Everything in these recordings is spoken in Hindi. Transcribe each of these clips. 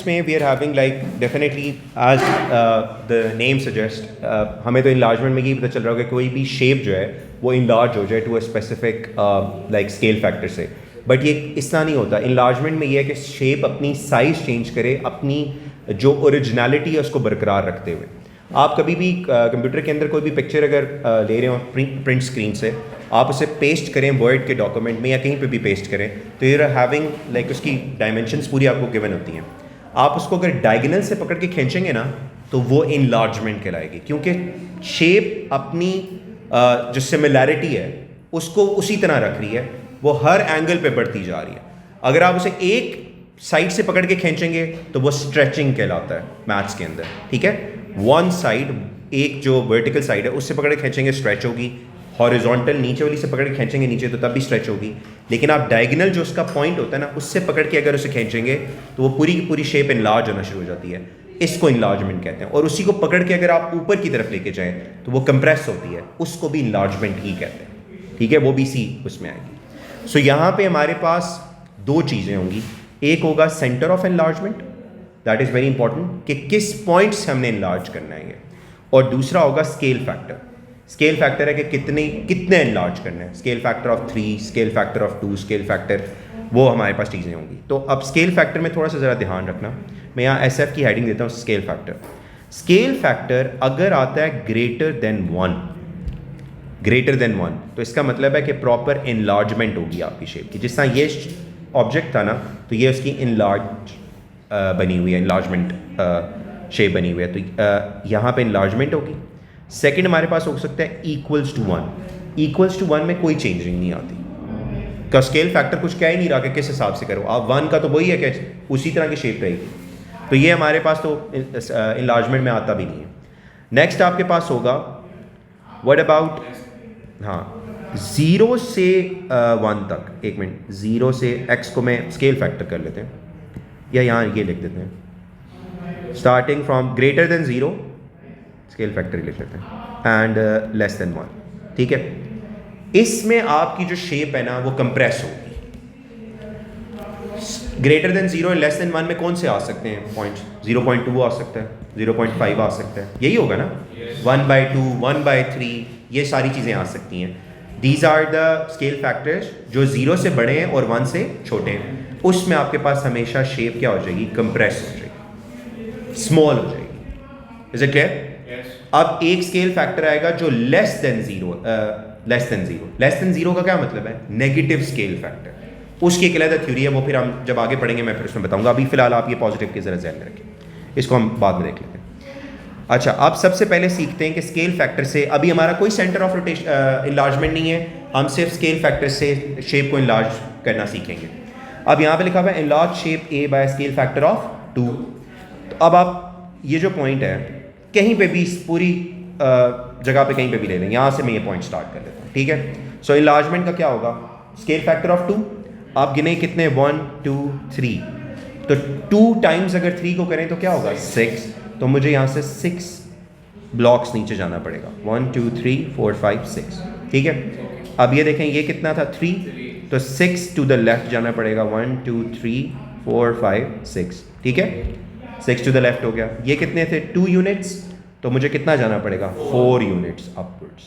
में we are having like definitely as the name suggest, हमें तो इनलार्जमेंट में ही पता चल रहा होगा कि कोई भी शेप जो है वो इनलार्ज हो जाए to a specific like scale factor से, बट ये इस तरह नहीं होता। इनलार्जमेंट में ये है कि शेप अपनी साइज़ चेंज करे, अपनी जो ओरिजिनलिटी है उसको बरकरार रखते हुए। आप कभी भी कंप्यूटर के अंदर कोई भी पिक्चर अगर ले रहे हो प्रिंट स्क्रीन से, आप उसे पेस्ट करें वर्ड के डॉक्यूमेंट में या कहीं पे भी पेस्ट करें, तो यू आर हैविंग लाइक उसकी डायमेंशंस पूरी आपको गिवन होती हैं। आप उसको अगर डायगोनल से पकड़ के खींचेंगे ना तो वो इनलार्जमेंट कहलाएगी, क्योंकि शेप अपनी जो सिमिलैरिटी है उसको उसी तरह रख रही है, वो हर एंगल पे बढ़ती जा रही है। अगर आप उसे एक साइड से पकड़ के खींचेंगे तो वो स्ट्रेचिंग कहलाता है मैथ्स के अंदर, ठीक है। वन साइड, एक जो वर्टिकल साइड है उससे पकड़ के खींचेंगे स्ट्रेच होगी, हॉरिजॉन्टल नीचे वाली से पकड़ के खींचेंगे नीचे तो तब भी स्ट्रेच होगी, लेकिन आप डायगोनल जो उसका पॉइंट होता है ना उससे पकड़ के अगर उसे खींचेंगे तो वो पूरी की पूरी शेप इनलार्ज होना शुरू हो जाती है। इसको इनलार्जमेंट कहते हैं। और उसी को पकड़ के अगर आप ऊपर की तरफ लेके जाएं तो वो कंप्रेस होती है, उसको भी इनलार्जमेंट ही कहते हैं, ठीक है। वो भी सी उसमें आएगी। सो यहाँ पे हमारे पास दो चीज़ें होंगी, एक होगा centre of enlargement, that is very important कि किस पॉइंट से हमने इनलार्ज करना है, और दूसरा होगा स्केल फैक्टर। स्केल फैक्टर है कि कितने इनलार्ज करना है, scale factor of 3, scale factor of 2, scale factor, वो हमारे पास चीज़ें होंगी। तो अब स्केल फैक्टर में थोड़ा सा ज़रा ध्यान रखना, मैं यहाँ SF की हेडिंग देता हूँ स्केल फैक्टर। स्केल फैक्टर अगर आता है ग्रेटर देन 1, तो इसका मतलब है कि प्रॉपर इनलार्जमेंट होगी आपकी शेप की। जिस तरह ये ऑब्जेक्ट था ना, तो ये उसकी इनलार्ज बनी हुई है, इनलार्जमेंट शेप बनी हुई है, तो यहाँ पे इनलार्जमेंट होगी। सेकंड हमारे पास हो सकता है इक्वल्स टू 1। इक्वल्स टू 1 में कोई चेंजिंग नहीं आती, का स्केल फैक्टर कुछ कह ही नहीं रहा कि किस हिसाब से करो आप, 1 का तो वही है कि उसी तरह की शेप रहेगी, तो ये हमारे पास तो इनलार्जमेंट में आता भी नहीं है। नेक्स्ट आपके पास होगा व्हाट अबाउट, हाँ, 0 से 1 तक, एक मिनट, 0 से x को मैं स्केल फैक्टर कर लेते हैं, या यहाँ ये लिख देते हैं, starting from greater than 0 scale factor लिख लेते हैं एंड लेस देन 1, ठीक है। इसमें आपकी जो शेप है ना वो कंप्रेस होगी। Greater than 0 and less than 1 में कौन से आ सकते हैं पॉइंट्स? 0.2 आ सकता है, 0.5 आ सकता है, यही होगा ना, 1/2, 1/3, ये सारी चीज़ें आ सकती हैं। These are the scale factors जो 0 से बड़े हैं और 1 से छोटे हैं। उसमें आपके पास हमेशा शेप क्या हो जाएगी? कंप्रेस हो जाएगी, स्मॉल हो जाएगी। Is it clear? अब एक स्केल फैक्टर आएगा जो लेस देन जीरो का क्या मतलब है? Negative scale factor. उसकी एक अलग थ्योरी है, वो फिर हम जब आगे पढ़ेंगे मैं फिर उसमें बताऊंगा। अभी फिलहाल आप ये पॉजिटिव के जरा ध्यान में रखें, इसको हम बाद में देख लेते हैं। अच्छा, अब सबसे पहले सीखते हैं कि स्केल फैक्टर से, अभी हमारा कोई सेंटर ऑफ रोटेशन इनलार्जमेंट नहीं है, हम सिर्फ स्केल फैक्टर से शेप को इनलार्ज करना सीखेंगे। अब यहाँ पे लिखा हुआ है enlarge shape A by scale factor of 2। तो अब आप ये जो पॉइंट है कहीं पे भी पूरी जगह पे कहीं पे भी ले लें, यहाँ से मैं ये पॉइंट स्टार्ट कर लेता हूँ, ठीक है। सो इनलार्जमेंट का क्या होगा? स्केल फैक्टर ऑफ 2, आप गिने कितने, 1 2 3, तो 2 टाइम्स अगर 3 को करें तो क्या होगा? 6, तो मुझे यहाँ से 6 ब्लॉक्स नीचे जाना पड़ेगा, 1 2 3 4 5 6, ठीक है। अब ये देखें, ये कितना था? 3, तो 6 टू द लेफ्ट जाना पड़ेगा, 1 2 3 4 5 6, ठीक है। 6 टू द लेफ्ट हो गया। ये कितने थे? 2 यूनिट्स, तो मुझे कितना जाना पड़ेगा? 4 यूनिट्स अपवर्ड्स।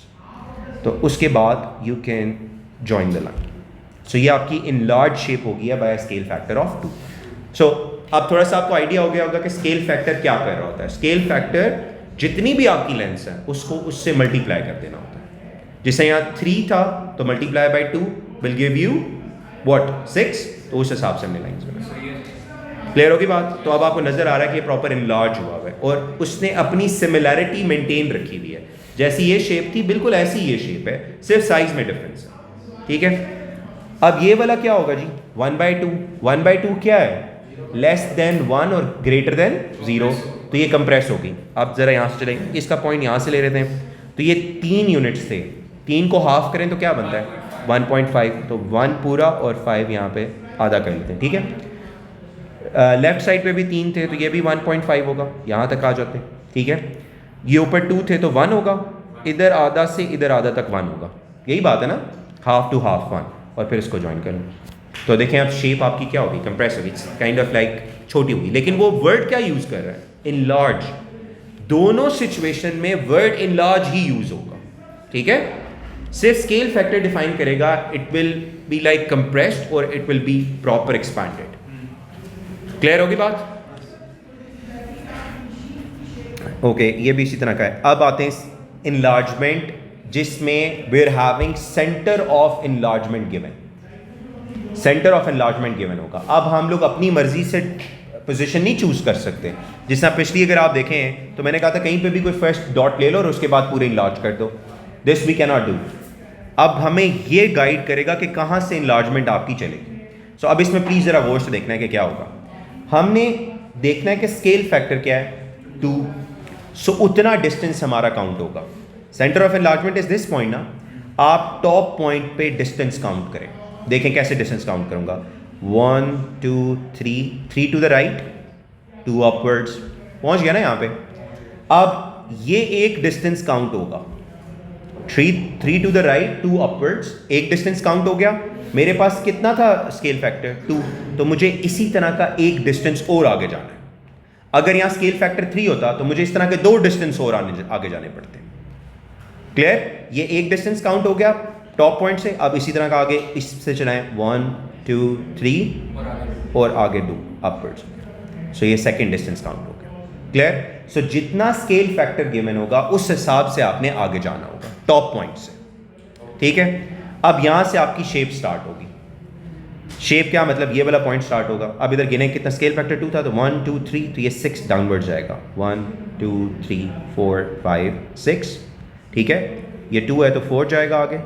तो उसके बाद you can join the line. So ये आपकी इनलार्ज शेप होगी by scale factor of 2। So अब थोड़ा सा आपको आइडिया हो गया होगा कि स्केल फैक्टर क्या कर रहा होता है। स्केल फैक्टर जितनी भी आपकी लेंस है उसको उससे मल्टीप्लाई कर देना होता है। जैसे यहाँ 3 था तो multiply by 2 will give you what? 6, तो उस हिसाब से हमने लाइन्स बनाई। क्लियर होगी बात? तो अब आपको नजर आ रहा है कि ये प्रॉपर इनलार्ज हुआ है और उसने अपनी सिमिलैरिटी मेंटेन रखी हुई है। जैसी ये शेप थी बिल्कुल ऐसी ये शेप है, सिर्फ साइज में डिफरेंस है, ठीक है। अब ये वाला क्या होगा जी? 1/2। 1/2 क्या है? लेस देन 1 और ग्रेटर देन 0, तो ये कंप्रेस होगी। अब जरा यहाँ से चलें, इसका पॉइंट यहाँ से ले लेते हैं, तो ये 3 यूनिट्स थे, 3 को हाफ करें तो क्या बनता है? 1.5, तो 1 पूरा और 5 यहाँ पे आधा कर लेते हैं, ठीक है। लेफ्ट साइड पे भी 3 थे तो ये भी 1.5 होगा, यहाँ तक आ जाते हैं, ठीक है। ये ऊपर 2 थे तो 1 होगा, इधर आधा से इधर आधा तक 1 होगा, यही बात है ना, हाफ टू हाफ 1, और फिर इसको ज्वाइन करें तो देखें अब शेप आपकी क्या होगी? कंप्रेस होगी। काइंड ऑफ लाइक छोटी होगी, लेकिन वो वर्ड क्या यूज कर रहा है, इनलार्ज। दोनों सिचुएशन में वर्ड इनलार्ज ही यूज होगा, ठीक है। सिर्फ स्केल फैक्टर डिफाइन करेगा, it will be like compressed और it will be proper expanded. Clear होगी बात? ओके, ये भी इसी तरह का है। अब आते हैं इनलार्जमेंट, जिसमें we are having centre of enlargement given. Centre of enlargement given होगा। अब हम लोग अपनी मर्जी से पोजीशन नहीं चूज कर सकते। जिस तरह पिछली अगर आप देखें तो मैंने कहा था कहीं पे भी कोई फर्स्ट डॉट ले लो और उसके बाद पूरे इनलार्ज कर दो। This we can not do. अब हमें ये गाइड करेगा कि कहाँ से इनलार्जमेंट आपकी चलेगी। सो अब इसमें प्लीज जरा गौर से देखना है कि क्या होगा। हमने देखना है कि स्केल फैक्टर क्या है, 2। सो उतना डिस्टेंस हमारा काउंट होगा। Centre of enlargement is this point ना। आप टॉप पॉइंट पे डिस्टेंस काउंट करें। देखें कैसे डिस्टेंस काउंट करूंगा। 1 2 3 टू द राइट, 2 अपवर्ड्स। पहुंच गया ना यहाँ पे। अब ये एक डिस्टेंस काउंट होगा। 3 टू द राइट, 2 अपवर्ड्स, एक डिस्टेंस काउंट हो गया। मेरे पास कितना था स्केल फैक्टर, 2। तो मुझे इसी तरह का एक डिस्टेंस और आगे जाना है। अगर यहाँ स्केल फैक्टर 3 होता तो मुझे इस तरह के 2 डिस्टेंस और आगे जाने पड़ते। क्लियर? ये एक डिस्टेंस काउंट हो गया टॉप पॉइंट से। अब इसी तरह का आगे इससे चलाएं, 1 2 3 और आगे 2 अपवर्ड्स। सो ये सेकंड डिस्टेंस काउंट हो गया। क्लियर? सो जितना स्केल फैक्टर गिवन होगा उस हिसाब से आपने आगे जाना होगा टॉप पॉइंट से। ठीक है? अब यहां से आपकी शेप स्टार्ट होगी। शेप क्या मतलब, ये वाला पॉइंट स्टार्ट होगा। अब इधर गिने कितना, स्केल फैक्टर 2 था तो 1 2 3, तो ये 6 डाउनवर्ड जाएगा। 1 2 3 4 5 6। ठीक है? ये 2 है तो 4 जाएगा आगे।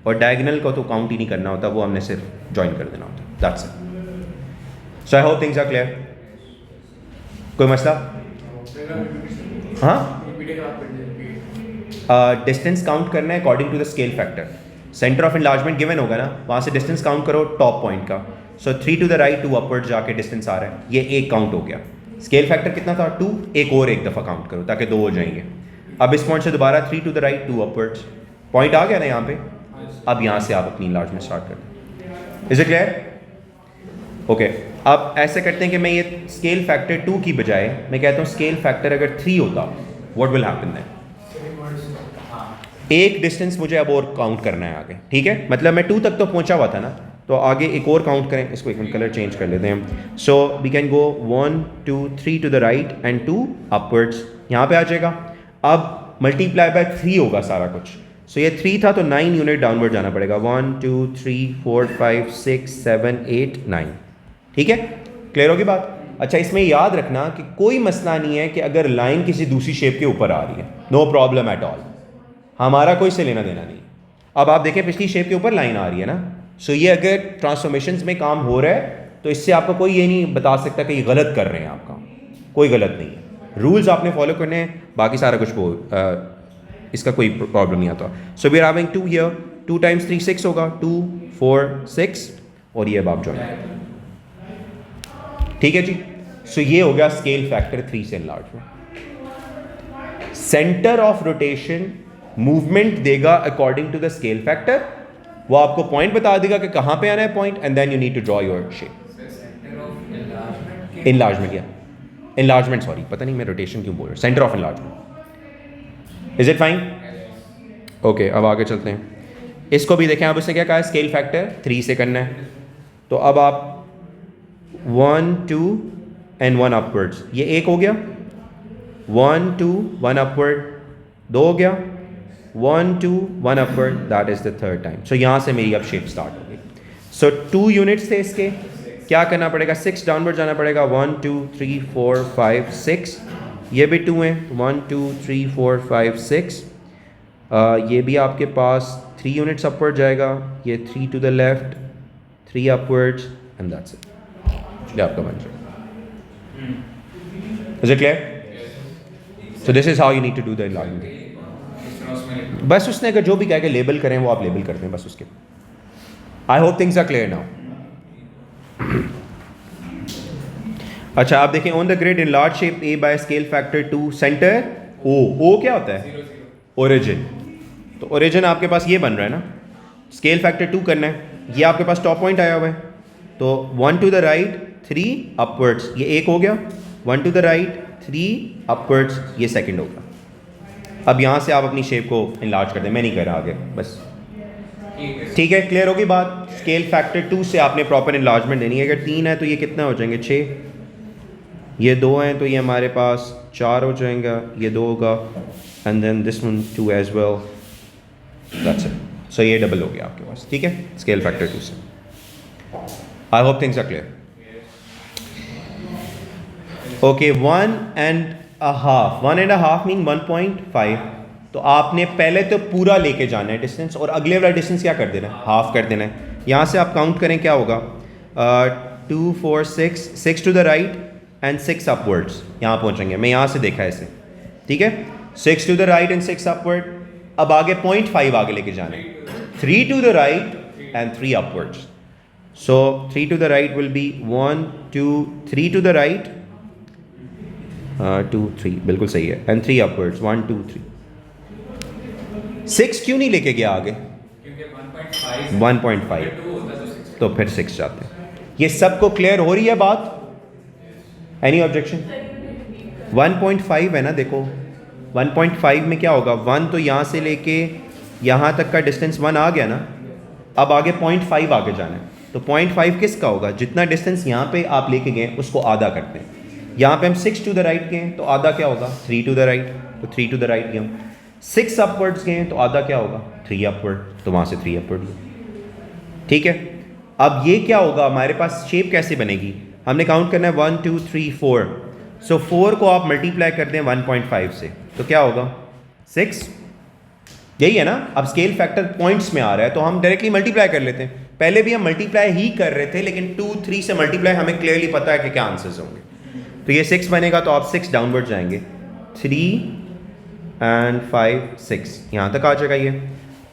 और डायगोनल को तो काउंट ही नहीं करना होता, वो हमने सिर्फ ज्वाइन कर देना होता। That's it. So I hope things are clear. कोई मसला? हाँ, डिस्टेंस काउंट करना है according to the scale factor. Centre of enlargement given होगा ना, वहाँ से डिस्टेंस काउंट करो टॉप पॉइंट का। So 3 to the right, 2 upward जाके डिस्टेंस आ रहा है। ये एक काउंट हो गया। स्केल फैक्टर कितना था, 2। एक और एक दफ़ा काउंट करो ताकि 2 हो जाएंगे। अब इस पॉइंट से दोबारा 3 to the right, 2 upwards. Point आ गया ना यहाँ पे। अब यहाँ से आप अपनी एनलार्जमेंट स्टार्ट कर दें। Is it clear? ओके, अब ऐसे करते हैं कि मैं ये स्केल फैक्टर 2 की बजाय मैं कहता हूँ स्केल फैक्टर अगर 3 होता, व्हाट विल हैपन देन? एक डिस्टेंस मुझे अब और काउंट करना है आगे। ठीक है? मतलब मैं 2 तक तो पहुंचा हुआ था ना, तो आगे एक और काउंट करें। इसको एक मिनट कलर चेंज कर लेते हैं। So we can go 1 2 3 to the right and 2 upwards. यहाँ पे आ जाएगा। अब मल्टीप्लाई बाय 3 होगा सारा कुछ। सो ये 3 था तो 9 यूनिट डाउनवर्ड जाना पड़ेगा। 1 2 3 4 5 6 7 8 9। ठीक है? क्लियर होगी बात? अच्छा, इसमें याद रखना कि कोई मसला नहीं है कि अगर लाइन किसी दूसरी शेप के ऊपर आ रही है, नो प्रॉब्लम एट ऑल। हमारा कोई से लेना देना नहीं। अब आप देखें पिछली शेप के ऊपर लाइन आ रही है ना, सो ये अगर ट्रांसफॉर्मेशंस में काम हो रहा है तो इससे आपको कोई ये नहीं बता सकता कि ये गलत कर रहे हैं आप काम। कोई गलत नहीं है, रूल्स आपने फॉलो करने हैं, बाकी सारा कुछ वो इसका कोई प्रॉब्लम नहीं आता। So we are having 2 here, 2 times 3 6 होगा, 2 4 6 और ये अब आप जॉइन। ठीक है जी? सो ये हो गया स्केल फैक्टर 3 से enlargement. Centre of rotation movement देगा according to the scale factor. वो आपको पॉइंट बता देगा कि कहां पे आना है point, and then you need to draw your shape. Enlargement या एनलार्जमेंट, सॉरी, पता नहीं मैं रोटेशन क्यों बोल रहा हूं। Centre of enlargement. Is it fine? Okay, अब आगे चलते हैं। इसको भी देखें। अब उसने क्या कहा है, स्केल फैक्टर 3 से करना है। तो अब आप 1 2 एंड 1 अपवर्ड्स, ये एक हो गया। 1 2 1 अपवर्ड, 2 हो गया। 1 2 1 upward, that is the third time. So यहाँ से मेरी अब शेप स्टार्ट हो गई। सो 2 यूनिट्स थे इसके, क्या करना पड़ेगा, 6 डाउनवर्ड जाना पड़ेगा। 1 2 3 4 5 6, ये भी 2 हैं। 1 2 3 4 5 6, ये भी आपके पास 3 यूनिट्स अपवर्ड जाएगा। ये 3 to the left, 3 upwards and that's it. ये आपका बन जाएगा। Is it clear? So this is how you need to do the enlargement. बस उसने अगर जो भी कहा कि लेबल करें वो आप लेबल करते हैं बस उसके। I hope things are clear now. अच्छा, आप देखें on the grid in large shape A by scale factor 2 centre O. O क्या होता है? ओरिजिन। तो ओरिजिन आपके पास ये बन रहा है ना, स्केल फैक्टर 2 करना है। ये आपके पास टॉप पॉइंट आया हुआ है, तो 1 टू द राइट 3 अपवर्ड्स, ये एक हो गया, 1 टू द राइट 3 अपवर्ड्स, ये सेकंड होगा। अब यहाँ से आप अपनी शेप को इनलार्ज कर दें, मैं नहीं कर रहा आगे, बस ठीक है। क्लियर होगी बात। स्केल फैक्टर 2 से आपने प्रॉपर इनलार्जमेंट देनी है। अगर 3 है तो ये कितना हो जाएंगे 6, ये 2 हैं तो ये हमारे पास 4 हो जाएगा, ये 2 होगा, and then this one 2 as well, that's it. So ये डबल हो गया आपके पास, ठीक है, स्केल फैक्टर 2 से। I hope things are clear. Okay, 1.5 mean 1.5। तो आपने पहले तो पूरा लेके जाना है डिस्टेंस, और अगले वाला डिस्टेंस क्या कर देना है, हाफ कर देना है। यहाँ से आप काउंट करें क्या होगा, 2 4 6 to the right and 6 upwards, यहाँ पहुँचेंगे। मैं यहाँ से देखा है इसे, ठीक है, 6 to the right and 6 upward. अब आगे 0.5 आगे लेके जाना है, 3 to the right and 3 upwards. So 3 to the right will be 1 2 3 to the right, 2 3 बिल्कुल सही है, एंड 3 अपवर्ड्स 1 2 3। 6 क्यों नहीं लेके गया आगे, 1.5, तो फिर 6 जाते हैं। ये सबको क्लियर हो रही है बात? Any objection? 1.5 है ना, देखो 1.5 में क्या होगा, 1 तो यहाँ से लेके यहाँ तक का डिस्टेंस 1 आ गया ना, अब आगे 0.5 आगे जाना है। तो 0.5 किसका होगा, जितना डिस्टेंस यहाँ पे आप लेके गए उसको आधा करते हैं। यहाँ पे हम 6 टू द राइट गए तो आधा क्या होगा, 3 टू द राइट, तो 3 टू द राइट गए। 6 अपवर्ड्स गए तो आधा क्या होगा, 3 अपवर्ड, तो वहाँ से 3 अपवर्ड गए, ठीक है। अब ये क्या होगा, हमारे पास शेप कैसे बनेगी, हमने काउंट करना है 1 2 3 4। सो 4 को आप मल्टीप्लाई कर दें 1.5 से, तो क्या होगा 6, यही है ना। अब स्केल फैक्टर पॉइंट्स में आ रहा है तो हम डायरेक्टली मल्टीप्लाई कर लेते हैं। पहले भी हम मल्टीप्लाई ही कर रहे थे, लेकिन 2 3 से मल्टीप्लाई हमें क्लियरली पता है कि क्या आंसर्स होंगे। तो ये 6 बनेगा, तो आप 6 डाउनवर्ड जाएंगे, 3 एंड 5 6, यहाँ तक आ जाएगा ये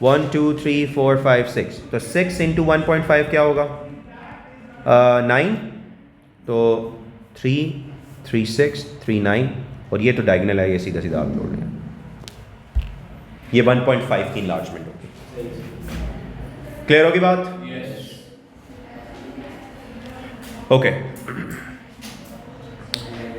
1 2 3 4 5 6। तो 6 इंटू 1.5 क्या होगा, 9, तो 3 3 6 3 9, और ये तो डायगोनल है, ये सीधा सीधा आप जोड़ लें, ये 1.5 की इनलार्जमेंट होगी। क्लियर होगी बात? ओके,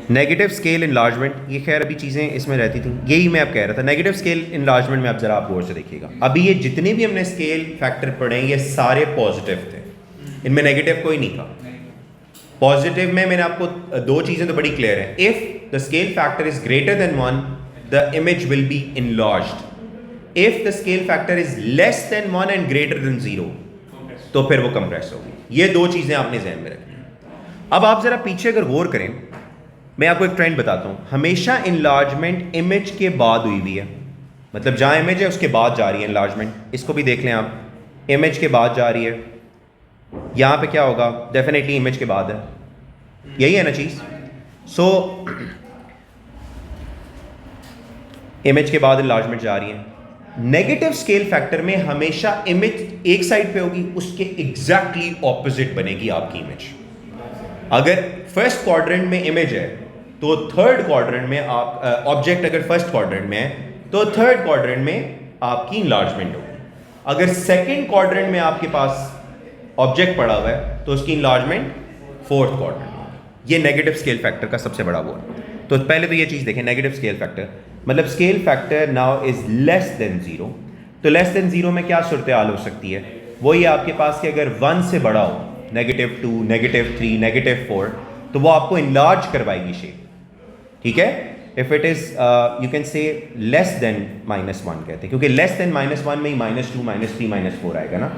नेगेटिव स्केल इनलार्जमेंट, ये खैर अभी चीज़ें इसमें रहती थी, यही मैं अब कह रहा था। नेगेटिव स्केल इनलार्जमेंट में अब जरा आप गौर से देखिएगा, अभी ये जितने भी हमने स्केल फैक्टर पढ़े ये सारे पॉजिटिव थे, इनमें नेगेटिव कोई नहीं था। पॉजिटिव में मैंने आपको दो चीज़ें तो बड़ी क्लियर है, if the scale factor is greater than 1 the image will be enlarged, if the scale factor is less than 1 and greater than 0 तो फिर वो कंप्रेस होगी। ये दो चीज़ें आपने जहन में रखनी है। अब आप ज़रा पीछे अगर गौर करें, मैं आपको एक ट्रेंड बताता हूँ, हमेशा इनलार्जमेंट इमेज के बाद हुई हुई है, मतलब जहाँ इमेज है उसके बाद जा रही है इनलार्जमेंट। इसको भी देख लें आप, इमेज के बाद जा रही है, यहाँ पे क्या होगा, डेफिनेटली इमेज के बाद है, यही है ना चीज़। सो इमेज के बाद इनलार्जमेंट जा रही है। नेगेटिव स्केल फैक्टर में हमेशा इमेज एक साइड पे होगी, उसके एग्जैक्टली ऑपोजिट बनेगी आपकी इमेज। अगर फर्स्ट क्वाड्रेंट में इमेज है तो थर्ड क्वाड्रेंट में आप ऑब्जेक्ट अगर फर्स्ट क्वाड्रेंट में है तो थर्ड क्वाड्रेंट में आपकी इनलार्जमेंट होगी। अगर सेकंड क्वाड्रेंट में आपके पास ऑब्जेक्ट पड़ा हुआ है तो उसकी इनलार्जमेंट फोर्थ क्वाड्रेंट होगी। ये नेगेटिव स्केल फैक्टर का सबसे बड़ा वो है। तो पहले तो ये चीज़ देखें, नेगेटिव स्केल फैक्टर मतलब scale factor now is less than 0। तो लेस देन 0 में क्या सूरत हाल हो सकती है, वो ये आपके पास कि अगर 1 से बड़ा हो, -2, -3, -4, तो वो आपको इनलार्ज करवाएगी शेप, ठीक है। If it is you can say less than -1 कहते हैं, क्योंकि लेस देन -1 में ही -2, -3, -4 आएगा ना।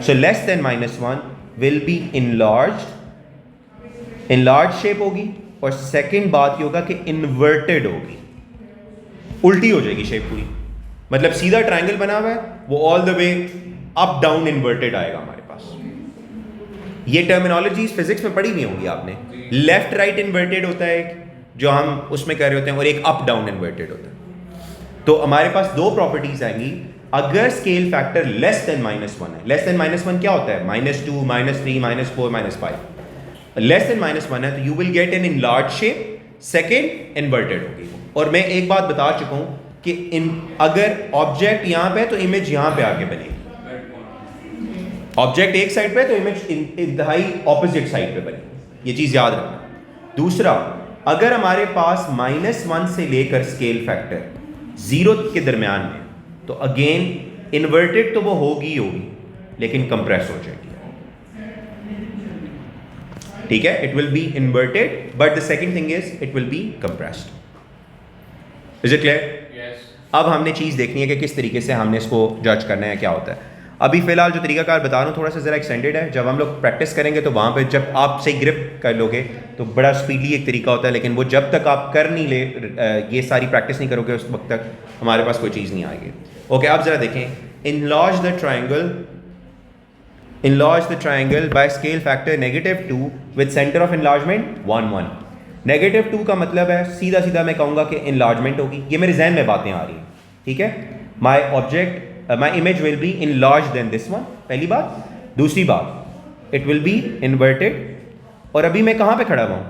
So less than -1 will be enlarge shape होगी। और सेकेंड बात ये होगा कि इन्वर्टेड होगी, उल्टी हो जाएगी शेप पूरी, मतलब सीधा ट्रायंगल बना हुआ है वो all the way up down inverted आएगा हमारे पास। ये टर्मिनोलॉजीज फिजिक्स में पढ़ी नहीं होंगी आपने। लेफ्ट राइट इन्वर्टेड होता है एक जो हम उसमें कर रहे होते हैं, और एक अप डाउन इन्वर्टेड होता है। तो हमारे पास दो प्रॉपर्टीज आएंगी अगर स्केल फैक्टर लेस देन -1 है। लेस देन -1 क्या होता है, -2, -3, -4, -5। लेस देन -1 है तो you will get an enlarge shape, second inverted होगी। और मैं एक बात बता चुका हूं कि अगर ऑब्जेक्ट यहां पे है तो इमेज यहां पे आके बनेगी। ऑब्जेक्ट एक साइड पे तो इमेज इंतहाई ऑपोजिट साइड पे बनेगी। ये चीज़ याद रखना। दूसरा, अगर हमारे पास -1 से लेकर स्केल फैक्टर 0 के दरमियान में, तो अगेन इन्वर्टेड तो वो होगी ही होगी, लेकिन कंप्रेस हो जाएगी। ठीक है, it will B inverted but the second thing is it will B compressed. Is it clear? अब हमने चीज़ देखनी है कि किस तरीके से हमने इसको जज करना है, क्या होता है। अभी फ़िलहाल जो तरीकाकार बता रहा हूँ थोड़ा सा ज़रा एक्सटेंडेड है, जब हम लोग प्रैक्टिस करेंगे तो वहाँ पे जब आप सही ग्रिप कर लोगे तो बड़ा स्पीडली एक तरीका होता है, लेकिन वो जब तक आप कर नहीं ले ये सारी प्रैक्टिस नहीं करोगे उस वक्त तक हमारे पास कोई चीज़ नहीं आएगी। ओके, अब ज़रा देखें, enlarge the triangle by scale factor -2 with center of enlargement 1 1। -2 का मतलब है सीधा सीधा मैं कहूँगा कि enlargement होगी। ये मेरे जहन में बातें आ रही हैं, ठीक है। my image will be enlarged than this one, पहली बात। दूसरी बात, it will be inverted, और अभी मैं कहाँ पे खड़ा हुआ हूँ?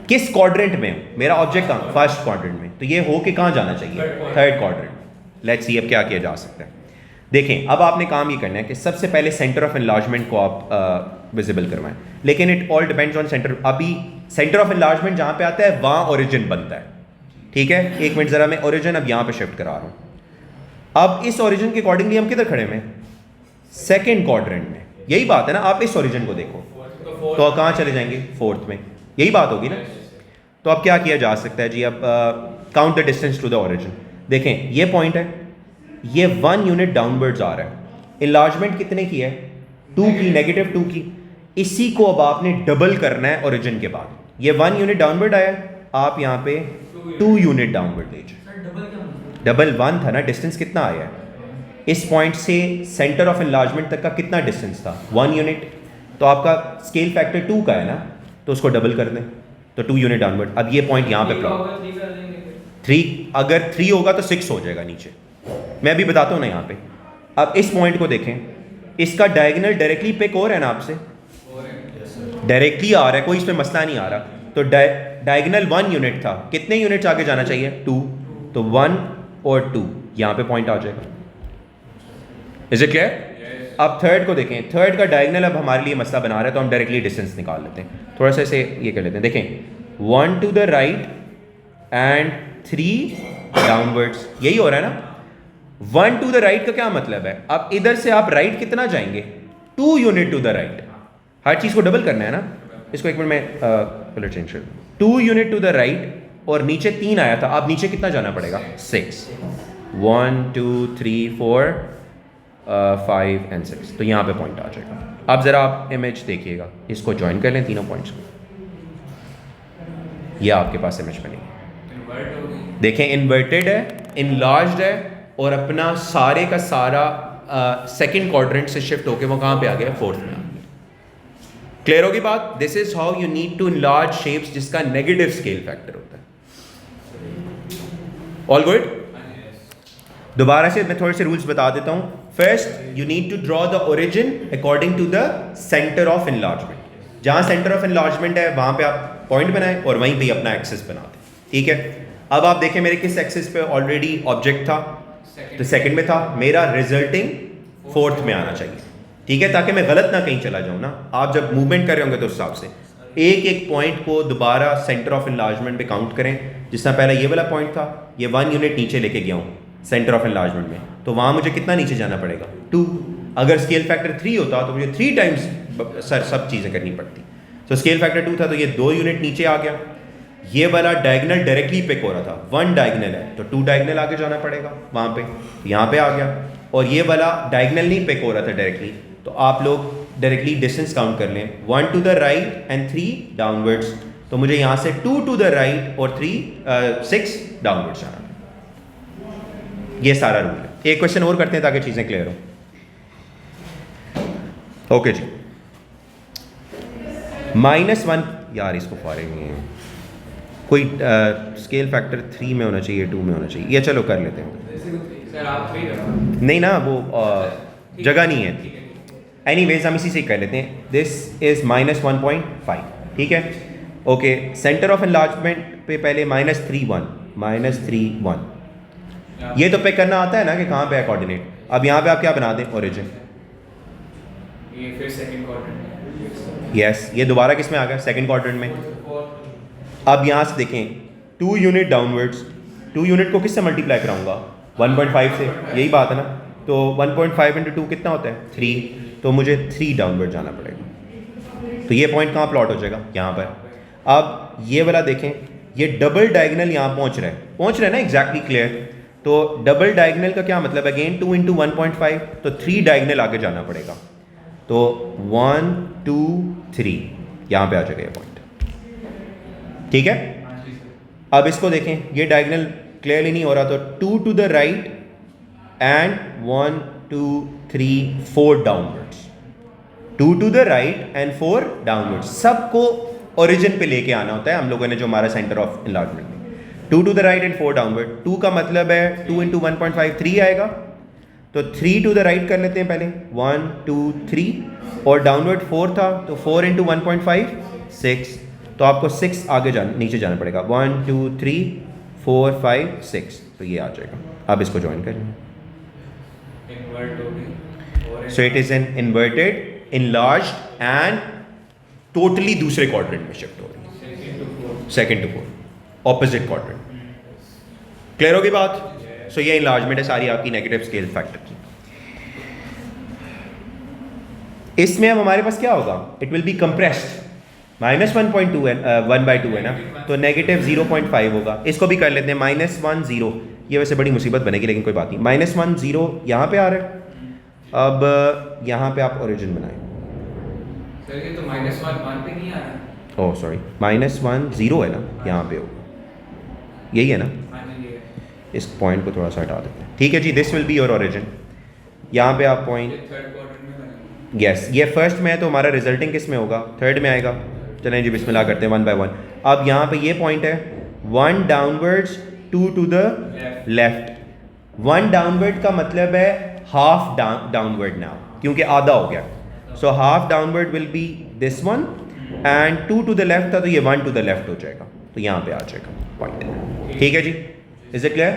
किस क्वाड्रेंट में हूँ? मेरा ऑब्जेक्ट कहाँ? फर्स्ट क्वाड्रेंट में। तो ये हो के कहाँ जाना चाहिए? Third quadrant. लेट्स सी अब क्या किया जा सकता है। देखें, अब आपने काम ये करना है कि सबसे पहले सेंटर ऑफ एनलार्जमेंट को आप विजिबल करवाएं, लेकिन it all depends on centre. अभी सेंटर ऑफ एनलार्जमेंट जहाँ पे आता है वहाँ ओरिजिन बनता है, ठीक है। एक मिनट ज़रा, मैं ओरिजिन अब यहाँ पे शिफ्ट करा रहा हूँ। अब इस ओरिजिन के अकॉर्डिंगली हम किधर खड़े हैं? सेकेंड क्वाड्रेंट में। यही बात है ना, आप इस ओरिजिन को देखो तो कहाँ चले जाएंगे? फोर्थ में। यही बात होगी ना। तो अब क्या किया जा सकता है जी? अब count the distance to the origin. देखें, ये पॉइंट है, ये 1 यूनिट डाउनवर्ड्स आ रहा है। इनलार्जमेंट कितने की है? 2 की, -2 की। इसी को अब आपने डबल करना है ओरिजिन के बाद। ये 1 यूनिट डाउनवर्ड आया, आप यहाँ पे 2 यूनिट डाउनवर्ड लीजिए। डबल 1 था ना, डिस्टेंस कितना आया है? इस पॉइंट से सेंटर ऑफ एनलार्जमेंट तक का कितना डिस्टेंस था? 1 यूनिट। तो आपका स्केल फैक्टर 2 का है ना, तो उसको डबल कर दें, तो 2 यूनिट डाउनवर्ड। अब ये पॉइंट यहाँ पे प्लॉट 3, अगर 3 होगा तो 6 हो जाएगा नीचे। मैं अभी बताता हूँ ना यहाँ पे। अब इस पॉइंट को देखें, इसका डायगोनल डायरेक्टली पिक हो रहा है ना आपसे? डायरेक्टली आ रहा है, कोई इसमें मसला नहीं आ रहा। तो डायगोनल 1 यूनिट था, कितने यूनिट्स आगे जाना चाहिए? 2। तो 1 और 2 यहाँ पे पॉइंट आ जाएगा। Is it clear? अब थर्ड को देखें, थर्ड का डायगोनल अब हमारे लिए मसला बना रहा है, तो हम डायरेक्टली डिस्टेंस निकाल लेते हैं। थोड़ा सा इसे ये कर लेते हैं। देखें, 1 to the right and 3 downwards, यही हो रहा है ना। 1 टू द राइट का क्या मतलब है? अब इधर से आप राइट कितना जाएंगे? 2 यूनिट टू द राइट। हर चीज़ को डबल करना है ना। इसको एक मिनट में कलर चेंज कर। 2 यूनिट टू द राइट और नीचे 3 आया था, अब नीचे कितना जाना पड़ेगा? 6। 1 2 3 4 5 एंड 6। तो यहाँ पे पॉइंट आ जाएगा। अब ज़रा आप इमेज देखिएगा, इसको ज्वाइन कर लें तीनों पॉइंट्स को। ये आपके पास इमेज बनेगी। देखें, इन्वर्टेड है, इनलार्ज्ड है, और अपना सारे का सारा सेकंड क्वाड्रेंट से शिफ्ट होके वो कहाँ पे आ गया? फोर्थ में आ गया। क्लियर होगी बात? This is how you need to enlarge shapes जिसका नेगेटिव स्केल फैक्टर होता है। All good? दोबारा से मैं थोड़े से रूल्स बता देता हूँ। First, you need to draw the origin according to the centre of enlargement. जहाँ सेंटर ऑफ एनलार्जमेंट है वहाँ पे आप पॉइंट बनाएं और वहीं पे अपना एक्सिस बना दें, ठीक है। अब आप देखें मेरे किस एक्सिस पे ऑलरेडी ऑब्जेक्ट था? तो सेकंड में था। मेरा रिजल्टिंग फोर्थ में आना चाहिए, ठीक है, ताकि मैं गलत ना कहीं चला जाऊँ ना। आप जब मूवमेंट कर रहे होंगे तो उस हिसाब से एक एक पॉइंट को दोबारा सेंटर ऑफ एनलार्जमेंट पे काउंट करें। जिस तरह पहले ये वाला पॉइंट था, ये 1 यूनिट नीचे लेके गया हूँ सेंटर ऑफ एनलार्जमेंट में, तो वहाँ मुझे कितना नीचे जाना पड़ेगा? 2। अगर स्केल फैक्टर 3 होता तो मुझे 3 टाइम्स सब चीज़ें करनी पड़ती। तो स्केल फैक्टर 2 था तो ये 2 यूनिट नीचे आ गया। ये वाला डायगोनल डायरेक्टली पिक हो रहा था, 1 डायगोनल है तो 2 डायगोनल आगे जाना पड़ेगा वहाँ पे, यहाँ पे आ गया। और ये वाला डायगोनल नहीं पिक हो रहा था डायरेक्टली, तो आप लोग डायरेक्टली डिस्टेंस काउंट कर लें। 1 to the right and 3 downwards, तो मुझे यहाँ से 2 टू द राइट और 6 डाउनवर्ड्स जाना। ये सारा रूल है। एक क्वेश्चन और करते हैं ताकि चीज़ें क्लियर हो। ओके जी, -1, यार इसको फारिग नहीं है, कोई स्केल फैक्टर 3 में होना चाहिए, 2 में होना चाहिए। ये चलो कर लेते हैं। नहीं ना, वो जगह नहीं है। एनीवेज हम इसी से कर लेते हैं। दिस इज -1.5, ठीक है। ओके, सेंटर ऑफ एनलार्जमेंट पे पहले -3 1 ये तो पे करना आता है ना कि कहाँ पे है कोऑर्डिनेट। अब यहाँ पे आप क्या बना दें? ओरिजिन। ये फिर सेकंड क्वाड्रेंट। यस, ये दोबारा किस में आ गया? सेकंड क्वाड्रेंट में। अब यहाँ से देखें 2 यूनिट डाउनवर्ड्स, 2 यूनिट को किससे मल्टीप्लाई कराऊंगा? 1.5 से, यही बात है ना। तो 1.5 इंटू 2 कितना होता है? 3। तो मुझे 3 डाउनवर्ड जाना पड़ेगा। तो ये पॉइंट कहाँ प्लॉट हो जाएगा? यहाँ पर। अब ये वाला देखें, ये डबल डायगनल यहाँ पहुँच रहा है ना, एग्जैक्टली क्लियर। तो डबल डायगनल का क्या मतलब है? अगेन 2 इंटू 1.5, तो 3 डायगनल आगे जाना पड़ेगा। तो 1 2 3 यहाँ पे आ जाएगा ये पॉइंट। ठीक है, अब इसको देखें, ये डायगनल क्लियरली नहीं हो रहा, तो 2 to the right and 1 2 3 4 downwards, 2 to the right and 4 downwards. सबको ओरिजिन पे लेके आना होता है हम लोगों ने, जो हमारा सेंटर ऑफ इनलार्जमेंट में। 2 to the right and 4 downward. 2 का मतलब है 2 इंटू 1.5 3 आएगा, तो 3 टू द राइट कर लेते हैं पहले, 1 2 3, और डाउनवर्ड 4 था, तो 4 इंटू 1.5 6, तो आपको 6 आगे नीचे जाना पड़ेगा। 1 2 3 4 5 6, तो ये आ जाएगा। अब इसको ज्वाइन करें, so it is an inverted, enlarged and totally दूसरे क्वाड्रेंट में शिफ्ट हो रही है, second to fourth, opposite quadrant. Clear होगी बात? सो ये इनलार्जमेंट है सारी आपकी नेगेटिव स्केल फैक्टर की। इसमें अब हमारे पास क्या होगा? इट विल बी कंप्रेस्ड, -1.2 है, 1/2 है ना, तो -0.5 होगा। इसको भी कर लेते हैं -1 0। ये वैसे बड़ी मुसीबत बनेगी, लेकिन कोई बात नहीं। -1 0 यहाँ पे आ रहा है। अब यहाँ पे आप ओरिजिन बनाएं। सर ये तो -1 पे नहीं आ रहा। ओह सॉरी, -1 0 है ना, यहाँ पे होगा, यही है ना। इस पॉइंट को थोड़ा सा हटा देते हैं। ठीक है जी, this will be your origin. यहाँ पे आप पॉइंट, थर्ड क्वाड्रेंट में बनेगा। यस, ये फर्स्ट में है, तो हमारा रिजल्टिंग किस में होगा? थर्ड में आएगा। चलें जी, बिस्मिल्लाह करते हैं 1 बाय 1। अब यहाँ पे ये पॉइंट है, 1 downwards 2 to the left. 1 downward का मतलब है हाफ डाउनवर्ड नाउ, क्योंकि आधा हो गया। So half downward will be this one, and 2 to the left था, तो ये 1 टू द लेफ्ट हो जाएगा, तो यहाँ पे आ जाएगा पॉइंट। ठीक है जी, इज इट क्लियर?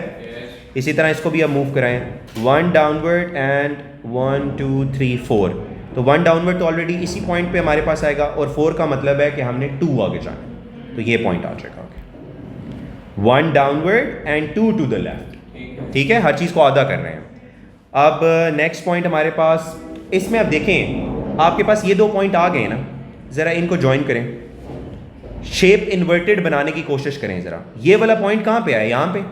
इसी तरह इसको भी अब मूव कराएं, 1 डाउनवर्ड एंड 1 2 3 4। तो 1 डाउनवर्ड तो ऑलरेडी इसी पॉइंट पे हमारे पास आएगा, और 4 का मतलब है कि हमने 2 आगे जाना, तो ये पॉइंट आ जाएगा। 1 downward and 2 to the left. ठीक है, हर चीज़ को आधा कर रहे हैं। अब नेक्स्ट पॉइंट हमारे पास, इसमें अब देखें आपके पास ये 2 पॉइंट आ गए ना, ज़रा इनको ज्वाइन करें, शेप इन्वर्टेड बनाने की कोशिश करें ज़रा। ये वाला पॉइंट कहाँ पे आया? यहाँ पे,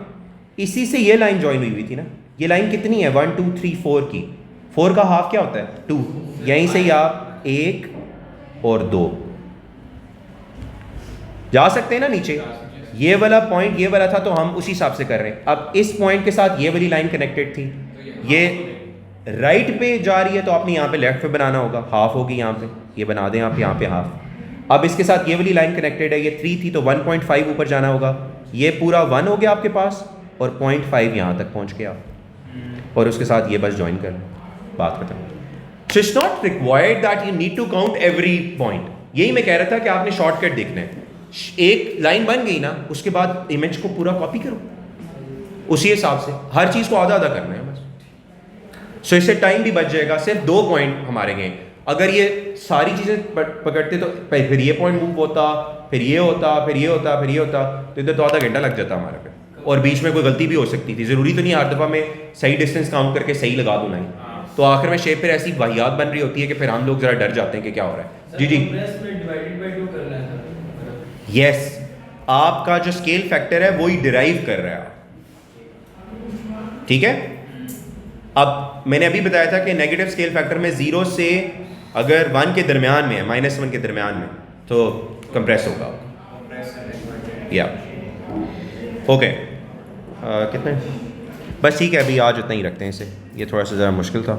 इसी से ये लाइन ज्वाइन हुई थी ना। ये लाइन कितनी है? 1 2 3 4 की। 4 का हाफ क्या होता है? 2। यहीं से ही आप 1 और 2 जा सकते हैं ना नीचे। ये वाला पॉइंट ये वाला था, तो हम उसी हिसाब से कर रहे हैं। अब इस पॉइंट के साथ ये वाली लाइन कनेक्टेड थी, ये राइट पे जा रही है, तो आपने यहाँ पे लेफ्ट पे बनाना होगा, हाफ होगी यहाँ पे, ये बना दें आप यहाँ पे हाफ। अब इसके साथ ये वाली लाइन कनेक्टेड है, ये 3 थी, तो 1.5 ऊपर जाना होगा, ये पूरा 1 हो गया आपके पास, और 0.5 यहाँ तक पहुँच गया, और उसके साथ ये बस ज्वाइन कर लें, बात खत्म। So it's not required that you need to count every point. यही मैं कह रहा था कि आपने शॉर्टकट देखना है। एक लाइन बन गई ना, उसके बाद इमेज को पूरा कॉपी करो, उसी हिसाब से हर चीज़ को आधा आधा करना है बस। सो इससे टाइम भी बच जाएगा। सिर्फ 2 पॉइंट हमारे गए, अगर ये सारी चीज़ें पकड़ते तो फिर ये पॉइंट मूव होता, फिर ये होता, फिर ये होता, फिर ये होता, तो इधर तो आधा घंटा लग जाता हमारे पे, और बीच में कोई गलती भी हो सकती थी। ज़रूरी तो नहीं हर दफ़ा मैं सही डिस्टेंस काउंट करके सही लगा दूँ लाइन, तो आखिर में शेप फिर ऐसी वाहियात बन रही होती है कि फिर हम लोग ज़रा डर जाते हैं कि क्या हो रहा है। जी जी, यस, आपका जो स्केल फैक्टर है वो ही डिराइव कर रहा है। ठीक है, अब मैंने अभी बताया था कि नेगेटिव स्केल फैक्टर में 0 से अगर 1 के दरमियान में है, -1 के दरमियान में, तो कंप्रेस होगा। या ओके, कितने? बस ठीक है, अभी आज उतना ही रखते हैं इसे, ये थोड़ा सा ज़रा मुश्किल था।